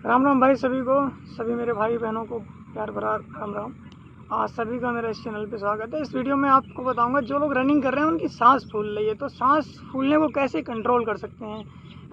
राम राम भाई सभी को, सभी मेरे भाई बहनों को प्यार भरा राम राम। आज सभी का मेरे इस चैनल पे स्वागत है। इस वीडियो में आपको बताऊंगा जो लोग रनिंग कर रहे हैं उनकी सांस फूल रही है, तो सांस फूलने को कैसे कंट्रोल कर सकते हैं,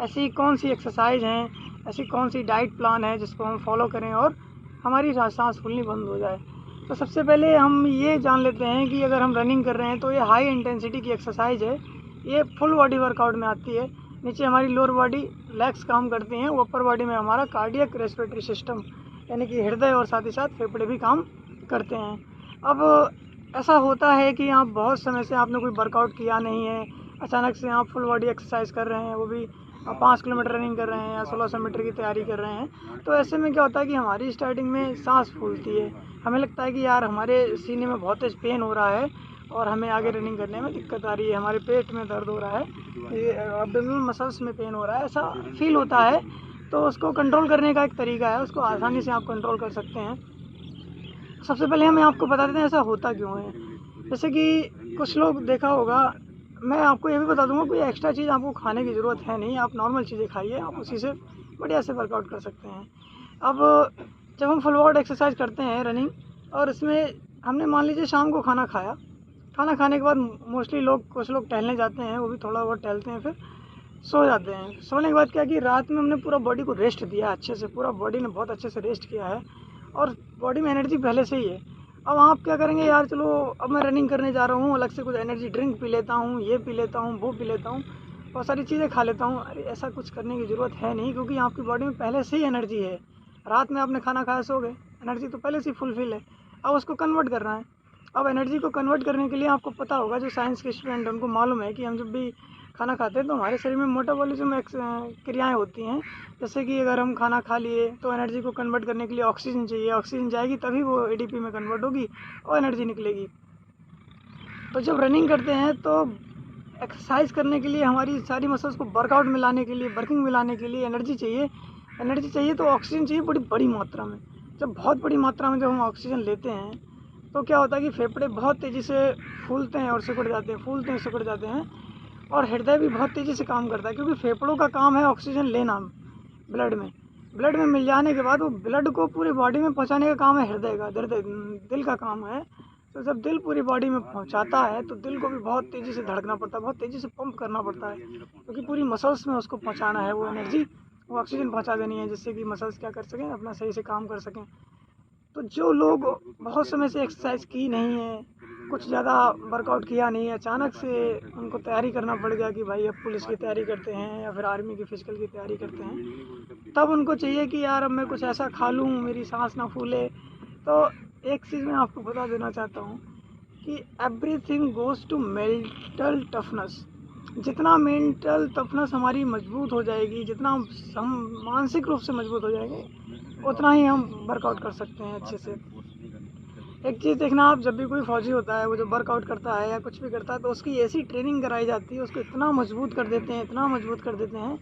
ऐसी कौन सी एक्सरसाइज हैं, ऐसी कौन सी डाइट प्लान है जिसको हम फॉलो करें और हमारी सांस फूलनी बंद हो जाए। तो सबसे पहले हम ये जान लेते हैं कि अगर हम रनिंग कर रहे हैं तो ये हाई इंटेंसिटी की एक्सरसाइज है, ये फुल बॉडी वर्कआउट में आती है। नीचे हमारी लोअर बॉडी लेग्स काम करती हैं, ऊपर बॉडी में हमारा कार्डियक रेस्पिरेटरी सिस्टम यानी कि हृदय और साथ ही साथ फेफड़े भी काम करते हैं। अब ऐसा होता है कि आप बहुत समय से आपने कोई वर्कआउट किया नहीं है, अचानक से आप फुल बॉडी एक्सरसाइज कर रहे हैं, वो भी 5 किलोमीटर रनिंग कर रहे हैं या 1600 मीटर की तैयारी कर रहे हैं। तो ऐसे में क्या होता है कि हमारी स्टार्टिंग में सांस फूलती है, हमें लगता है कि यार हमारे सीने में बहुत तेज पेन हो रहा है और हमें आगे रनिंग करने में दिक्कत आ रही है, हमारे पेट में दर्द हो रहा है, ये एब्डोमिनल मसल्स में पेन हो रहा है, ऐसा फील होता है। तो उसको कंट्रोल करने का एक तरीका है, उसको आसानी से आप कंट्रोल कर सकते हैं। सबसे पहले हम आपको बता देते हैं ऐसा होता क्यों है। जैसे कि कुछ लोग देखा होगा, मैं आपको ये भी बता दूंगा, कोई एक्स्ट्रा चीज़ आपको खाने की ज़रूरत है नहीं, आप नॉर्मल चीज़ें खाइए, आप उसी से बढ़िया से वर्कआउट कर सकते हैं। अब जब हम फुल बॉडी एक्सरसाइज करते हैं रनिंग, और इसमें हमने मान लीजिए शाम को खाना खाया, खाना खाने के बाद मोस्टली लोग, कुछ लोग टहलने जाते हैं, वो भी थोड़ा बहुत टहलते हैं, फिर सो जाते हैं। सोने के बाद क्या कि रात में हमने पूरा बॉडी को रेस्ट दिया अच्छे से, पूरा बॉडी ने बहुत अच्छे से रेस्ट किया है और बॉडी में एनर्जी पहले से ही है। अब आप क्या करेंगे, यार चलो अब मैं रनिंग करने जा रहा हूँ, अलग से कुछ एनर्जी ड्रिंक पी लेता हूँ, ये पी लेता हूँ, वो पी लेता हूँ, बहुत सारी चीज़ें खा लेता हूँ। अरे ऐसा कुछ करने की ज़रूरत है नहीं, क्योंकि आपकी बॉडी में पहले से ही एनर्जी है। रात में आपने खाना खाया, सो गए, एनर्जी तो पहले से ही फुलफिल है, अब उसको कन्वर्ट करना है। अब एनर्जी को कन्वर्ट करने के लिए आपको पता होगा, जो साइंस के स्टूडेंट उनको मालूम है कि हम जब भी खाना खाते हैं तो हमारे शरीर में मेटाबॉलिज्म क्रियाएं होती हैं। जैसे कि अगर हम खाना खा लिए तो एनर्जी को कन्वर्ट करने के लिए ऑक्सीजन चाहिए, ऑक्सीजन जाएगी तभी वो एडीपी में कन्वर्ट होगी और एनर्जी निकलेगी। तो जब रनिंग करते हैं तो एक्सरसाइज करने के लिए, हमारी सारी मसल्स को वर्कआउट में लाने के लिए, वर्किंग में लाने के लिए एनर्जी चाहिए। एनर्जी चाहिए तो ऑक्सीजन चाहिए बड़ी बड़ी मात्रा में। जब बहुत बड़ी मात्रा में जब हम ऑक्सीजन लेते हैं तो क्या होता है कि फेफड़े बहुत तेज़ी से फूलते हैं और सिकुड़ जाते हैं, फूलते हैं सिकुड़ जाते हैं, और हृदय भी बहुत तेज़ी से काम करता है, क्योंकि फेफड़ों का काम है ऑक्सीजन लेना ब्लड में मिल जाने के बाद वो ब्लड को पूरी बॉडी में पहुंचाने का काम है हृदय का, दिल का काम है। तो जब दिल पूरी बॉडी में पहुंचाता है तो दिल को भी बहुत तेज़ी से धड़कना पड़ता है, बहुत तेज़ी से पंप करना पड़ता है, क्योंकि पूरी मसल्स में उसको पहुंचाना है वो एनर्जी, वो ऑक्सीजन पहुंचा देनी है, जिससे कि मसल्स क्या कर सकें, अपना सही से काम कर सकें। तो जो लोग बहुत समय से एक्सरसाइज की नहीं है, कुछ ज़्यादा वर्कआउट किया नहीं है, अचानक से उनको तैयारी करना पड़ गया कि भाई अब पुलिस की तैयारी करते हैं या फिर आर्मी की फिजिकल की तैयारी करते हैं, तब उनको चाहिए कि यार अब मैं कुछ ऐसा खा लूँ मेरी सांस ना फूले। तो एक चीज़ मैं आपको बता देना चाहता हूँ कि everything goes to mental toughness. जितना मेंटल टफनेस हमारी मजबूत हो जाएगी, जितना हम मानसिक रूप से मजबूत हो जाएंगे, उतना ही हम वर्कआउट कर सकते हैं अच्छे से। एक चीज़ देखना, आप जब भी कोई फौजी होता है, वो जब वर्कआउट करता है या कुछ भी करता है, तो उसकी ऐसी ट्रेनिंग कराई जाती है, उसको इतना मजबूत कर देते हैं, इतना मजबूत कर देते हैं,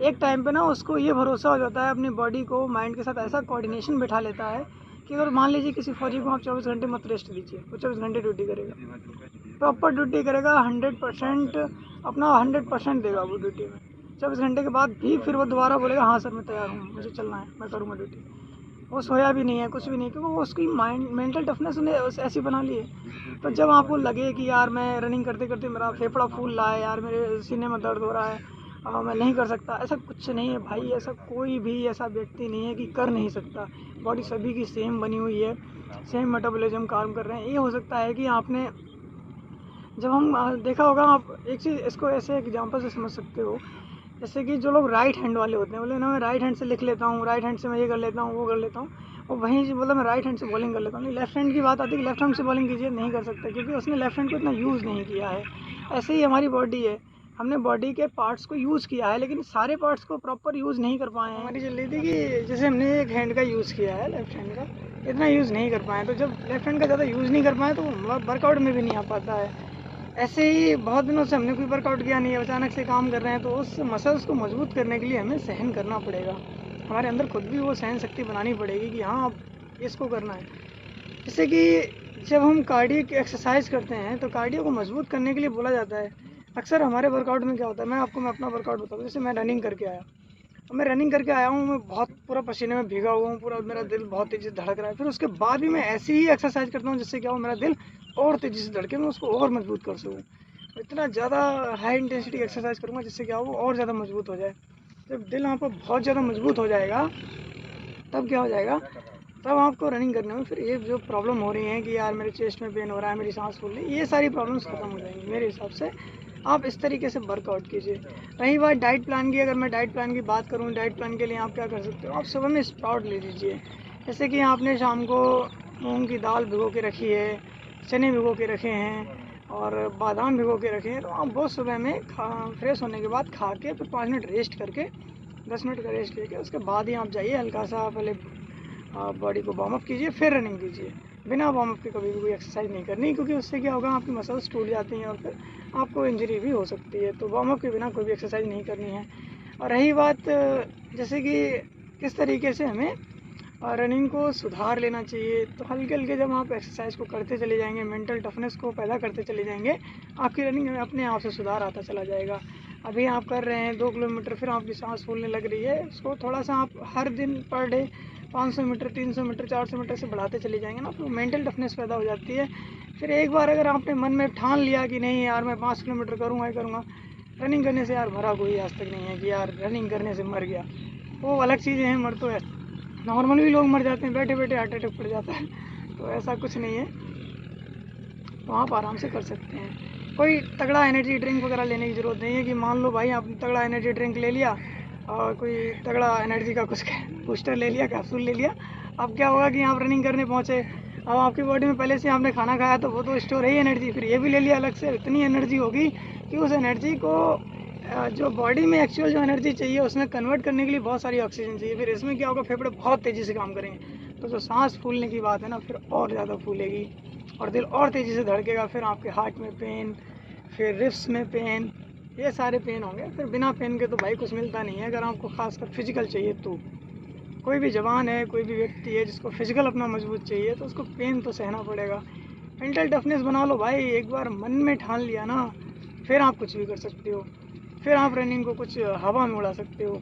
एक टाइम पे ना उसको ये भरोसा हो जाता है अपनी बॉडी को माइंड के साथ, ऐसा कोऑर्डिनेशन बिठा लेता है कि अगर मान लीजिए किसी फौजी को आप 24 घंटे मत रेस्ट दीजिए, वो 24 घंटे ड्यूटी करेगा, प्रॉपर ड्यूटी करेगा, 100% अपना 100% देगा वो ड्यूटी में। 24 घंटे के बाद भी फिर वो दोबारा बोलेगा हाँ सर मैं तैयार हूँ, मुझे चलना है, मैं करूँगा ड्यूटी। वो सोया भी नहीं है, कुछ भी नहीं, क्योंकि वो उसकी मेंटल टफनेस उन्हें ऐसी बना ली है। तो जब आपको लगे कि यार मैं रनिंग करते करते मेरा फेफड़ा फूल रहा है, यार मेरे सीने में दर्द हो रहा है, मैं नहीं कर सकता, ऐसा कुछ नहीं है भाई, ऐसा कोई भी ऐसा व्यक्ति नहीं है कि कर नहीं सकता। बॉडी सभी की सेम बनी हुई है, सेम मेटाबॉलिज्म काम कर रहे हैं। ये हो सकता है कि आपने, जब हम देखा होगा, आप एक चीज़ इसको ऐसे एग्जांपल से समझ सकते हो, जैसे कि जो लोग राइट हैंड वाले होते हैं, बोले ना मैं राइट हैंड से लिख लेता हूँ, राइट हैंड से मैं ये कर लेता हूँ, वो कर लेता हूँ, और वहीं से बोला मैं राइट हैंड से बॉलिंग कर लेता हूँ। नहीं, लेफ्ट हैंड की बात आती है कि लेफ्ट हैंड से बॉलिंग कीजिए, नहीं कर सकते, क्योंकि उसने लेफ्ट हैंड को इतना यूज़ नहीं किया है। ऐसे ही हमारी बॉडी है, हमने बॉडी के पार्ट्स को यूज़ किया है, लेकिन सारे पार्ट्स को प्रॉपर यूज़ नहीं कर पाए हैं। हमारी चल रही थी कि जैसे हमने एक हैंड का यूज़ किया है, लेफ्ट हैंड का इतना यूज़ नहीं कर पाए, तो जब लेफ्ट हैंड का ज़्यादा यूज़ नहीं कर पाए तो वर्कआउट में भी नहीं आ पाता है। ऐसे ही बहुत दिनों से हमने कोई वर्कआउट किया नहीं है, अचानक से काम कर रहे हैं, तो उस मसल्स को मजबूत करने के लिए हमें सहन करना पड़ेगा, हमारे अंदर खुद भी वो सहन शक्ति बनानी पड़ेगी कि हाँ अब इसको करना है। जैसे कि जब हम कार्डियो की एक्सरसाइज करते हैं तो कार्डियो को मजबूत करने के लिए बोला जाता है। अक्सर हमारे वर्कआउट में क्या होता है, मैं अपना वर्कआउट बताऊँ, जैसे मैं रनिंग करके आया, तो मैं रनिंग करके आया हूँ, मैं बहुत पूरा पसीने में भीगा हुआ हूँ, पूरा मेरा दिल बहुत तेज़ी से धड़क रहा है। फिर उसके बाद भी मैं ऐसी ही एक्सरसाइज करता हूँ जिससे क्या हो, मेरा दिल और तेज़ी से धड़के, मैं उसको और मजबूत कर सकूँ। इतना ज़्यादा हाई इंटेंसिटी एक्सरसाइज करूँगा जिससे क्या हो, वो और ज़्यादा मजबूत हो जाए। जब दिल आपका बहुत ज़्यादा मजबूत हो जाएगा तब क्या हो जाएगा, तब आपको रनिंग करने में फिर ये जो प्रॉब्लम हो रही है कि यार मेरे चेस्ट में पेन हो रहा है, मेरी सांस फूल रही है, ये सारी प्रॉब्लम्स खत्म हो जाएंगी मेरे हिसाब से। आप इस तरीके से वर्कआउट कीजिए। रही बात डाइट प्लान की, अगर मैं डाइट प्लान की बात करूँ, डाइट प्लान के लिए आप क्या कर सकते हो, आप सुबह में स्प्राउट ले लीजिए। जैसे कि आपने शाम को मूंग की दाल भिगो के रखी है, चने भिगो के रखे हैं और बादाम भिगो के रखे हैं, तो आप वो सुबह में फ्रेश होने के बाद खा के फिर 5 मिनट रेस्ट करके, 10 मिनट का रेस्ट लेके उसके बाद ही आप जाइए, हल्का सा पहले बॉडी को वार्म अप कीजिए, फिर रनिंग कीजिए। बिना वार्म अप के कभी भी कोई एक्सरसाइज नहीं करनी, क्योंकि उससे क्या होगा, आपकी मसल्स टूट जाती हैं और फिर आपको इंजरी भी हो सकती है। तो वार्म अप के बिना कोई भी एक्सरसाइज नहीं करनी है। और रही बात जैसे कि किस तरीके से हमें रनिंग को सुधार लेना चाहिए, तो हल्के हल्के जब आप एक्सरसाइज को करते चले जाएंगे, मेंटल टफनेस को पैदा करते चले जाएंगे, आपकी रनिंग में अपने आप से सुधार आता चला जाएगा। अभी आप कर रहे हैं 2 किलोमीटर, फिर आपकी सांस फूलने लग रही है, उसको थोड़ा सा आप हर दिन per day 500 metre, 300 metre, 400 metre से बढ़ाते चले जाएंगे ना, तो मेंटल टफनेस पैदा हो जाती है। फिर एक बार अगर आपने मन में ठान लिया कि नहीं यार मैं 5 किलोमीटर करूँगा ही करूँगा, रनिंग करने से यार भरा कोई आज तक नहीं है कि यार रनिंग करने से मर गया। वो अलग चीज़ें हैं, मर तो है नॉर्मल भी लोग मर जाते हैं, बैठे बैठे हार्ट अटैक पड़ जाता है। तो ऐसा कुछ नहीं है, तो आप आराम से कर सकते हैं। कोई तगड़ा एनर्जी ड्रिंक वगैरह लेने की ज़रूरत नहीं है कि मान लो भाई आपने तगड़ा एनर्जी ड्रिंक ले लिया और कोई तगड़ा एनर्जी का कुछ बूस्टर ले लिया, कैप्सूल ले लिया, अब क्या होगा कि आप रनिंग करने पहुँचे, अब आपकी बॉडी में पहले से आपने खाना खाया तो वो तो स्टोर है ही एनर्जी, फिर ये भी ले लिया अलग से, इतनी एनर्जी होगी कि उस एनर्जी को जो बॉडी में एक्चुअल जो एनर्जी चाहिए उसमें कन्वर्ट करने के लिए बहुत सारी ऑक्सीजन चाहिए। फिर इसमें क्या होगा, फेफड़े बहुत तेज़ी से काम करेंगे, तो जो सांस फूलने की बात है ना, फिर और ज़्यादा फूलेगी और दिल और तेज़ी से धड़केगा। फिर आपके हार्ट में पेन, फिर रिब्स में पेन, ये सारे पेन होंगे। फिर बिना पेन के तो भाई कुछ मिलता नहीं है। अगर आपको खासकर फिजिकल चाहिए, तो कोई भी जवान है, कोई भी व्यक्ति है जिसको फिजिकल अपना मजबूत चाहिए, तो उसको पेन तो सहना पड़ेगा। मेंटल टफनेस बना लो भाई, एक बार मन में ठान लिया ना, फिर आप कुछ भी कर सकते हो, फिर आप रनिंग को कुछ हवा में उड़ा सकते हो।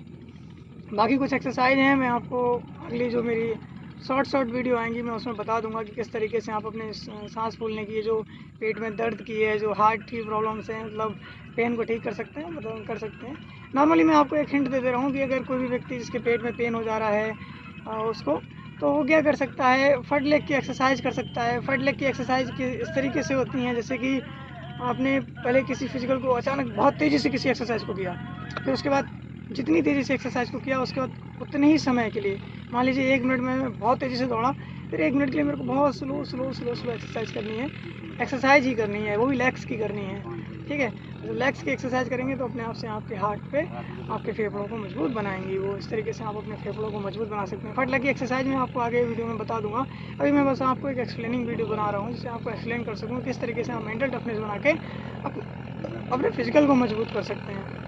बाकी कुछ एक्सरसाइज हैं, मैं आपको अगली जो मेरी शॉर्ट वीडियो आएंगी मैं उसमें बता दूंगा कि किस तरीके से आप अपने सांस फूलने की, जो पेट में दर्द की है, जो हार्ट की प्रॉब्लम्स हैं, मतलब पेन को ठीक कर सकते हैं, मतलब कर सकते हैं। नॉर्मली मैं आपको एक हिंट दे दे रहा हूँ कि अगर कोई भी व्यक्ति जिसके पेट में पेन हो जा रहा है उसको, तो वो क्या कर सकता है, फट लेग की एक्सरसाइज कर सकता है। फट लेग की एक्सरसाइज की इस तरीके से होती हैं, जैसे कि आपने पहले किसी फिजिकल को अचानक बहुत तेज़ी से किसी एक्सरसाइज को किया, फिर उसके बाद जितनी तेज़ी से एक्सरसाइज को किया उसके बाद उतने ही समय के लिए, मान लीजिए 1 मिनट में मैं बहुत तेज़ी से दौड़ा, फिर 1 मिनट के लिए मेरे को बहुत slow slow slow slow exercise करनी है, एक्सरसाइज ही करनी है, वो भी लेग्स की करनी है, ठीक है। तो लेग्स की एक्सरसाइज करेंगे तो अपने आप से आपके हार्ट पे आपके फेफड़ों को मजबूत बनाएंगी वो। इस तरीके से आप अपने फेफड़ों को मजबूत बना सकते हैं। फट लग की एक्सरसाइज मैं आपको आगे वीडियो में बता दूंगा। अभी मैं बस आपको एक एक्सप्लेनिंग वीडियो बना रहा हूँ जिससे आपको एक्सप्लेन कर सकूँ किस तरीके से आप मेंटल टफनेस बना के अपने फिजिकल को मजबूत कर सकते हैं।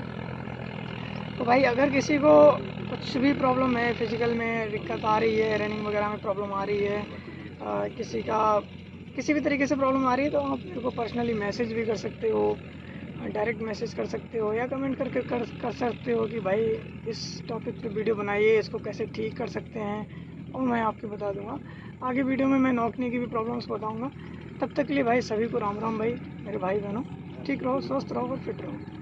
तो भाई अगर किसी को कुछ भी प्रॉब्लम है, फिजिकल में दिक्कत आ रही है, रनिंग वगैरह में प्रॉब्लम आ रही है, किसी का किसी भी तरीके से प्रॉब्लम आ रही है, तो आप मेरे को पर्सनली मैसेज भी कर सकते हो, डायरेक्ट मैसेज कर सकते हो, या कमेंट करके कर सकते हो कि भाई इस टॉपिक पे वीडियो बनाइए, इसको कैसे ठीक कर सकते हैं, और मैं आपको बता दूंगा। आगे वीडियो में मैं नौकनी की भी प्रॉब्लम्स बताऊंगा। तब तक के लिए भाई सभी को राम राम भाई, मेरे भाई बहनों, ठीक रहो, स्वस्थ रहो और फिट रहो।